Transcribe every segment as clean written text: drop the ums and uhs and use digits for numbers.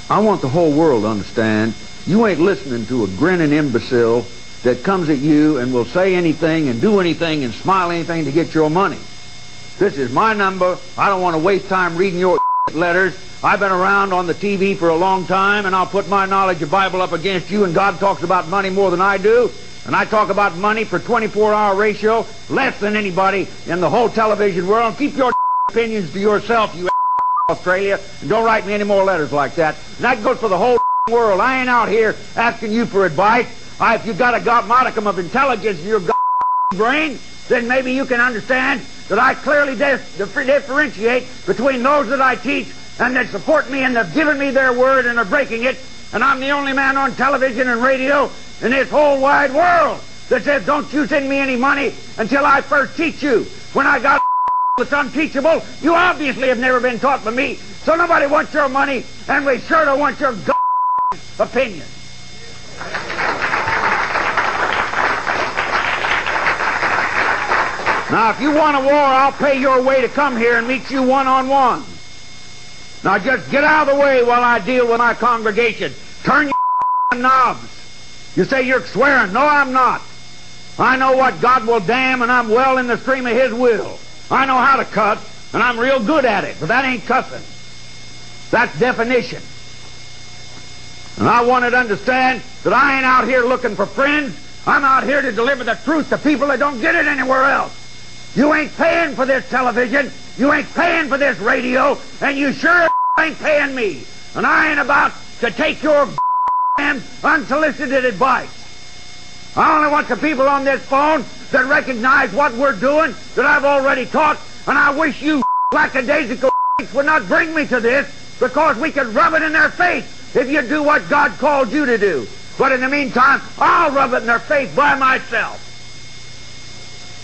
I want the whole world to understand you ain't listening to a grinning imbecile that comes at you and will say anything and do anything and smile anything to get your money. This is my number. I don't want to waste time reading your letters. I've been around on the TV for a long time, and I'll put my knowledge of Bible up against you, and God talks about money more than I do, and I talk about money for 24-hour ratio less than anybody in the whole television world. Keep your opinions to yourself, you Australia, and don't write me any more letters like that. And that goes for the whole world. I ain't out here asking you for advice. If you've got a modicum of intelligence in your brain, then maybe you can understand that I clearly differentiate between those that I teach and that support me and have given me their word and are breaking it. And I'm the only man on television and radio in this whole wide world that says, don't you send me any money until I first teach you. When I got that's unteachable, you obviously have never been taught by me. So nobody wants your money, and we sure don't want your opinion. Now, if you want a war, I'll pay your way to come here and meet you one-on-one. Now, just get out of the way while I deal with my congregation. Turn your knobs. You say you're swearing. No, I'm not. I know what God will damn, and I'm well in the stream of His will. I know how to cuss, and I'm real good at it, but that ain't cussing. That's definition. And I want to understand that I ain't out here looking for friends. I'm out here to deliver the truth to people that don't get it anywhere else. You ain't paying for this television, you ain't paying for this radio, and you sure ain't paying me. And I ain't about to take your unsolicited advice. I only want the people on this phone that recognize what we're doing, that I've already taught, and I wish you lackadaisical would not bring me to this, because we could rub it in their face if you do what God called you to do. But in the meantime, I'll rub it in their face by myself.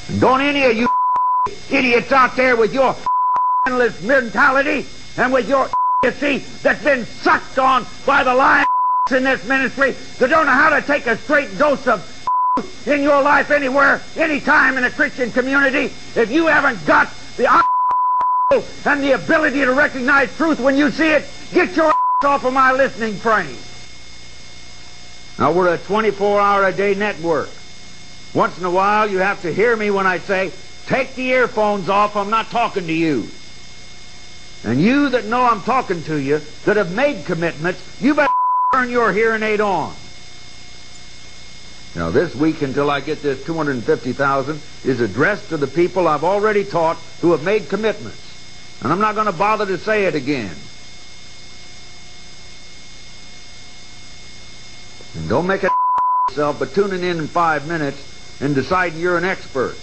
And don't any of you idiots out there with your endless mentality and with your idiocy that's been sucked on by the lions in this ministry that don't know how to take a straight dose of in your life anywhere, anytime in a Christian community, if you haven't got the and the ability to recognize truth when you see it, get your off of my listening frame. Now, we're a 24-hour-a-day network. Once in a while, you have to hear me when I say, take the earphones off, I'm not talking to you. And you that know I'm talking to you, that have made commitments, you better turn your hearing aid on. Now, this week, until I get this 250,000, is addressed to the people I've already taught who have made commitments. And I'm not going to bother to say it again. And don't make it yourself by tuning in 5 minutes and deciding you're an expert.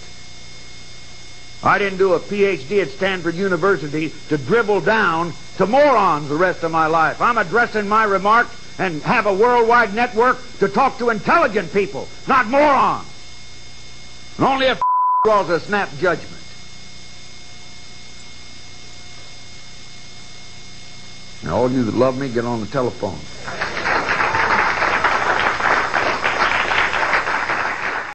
I didn't do a PhD at Stanford University to dribble down to morons the rest of my life. I'm addressing my remarks and have a worldwide network to talk to intelligent people, not morons. And only a draws a snap judgment. Now, all you that love me, get on the telephone.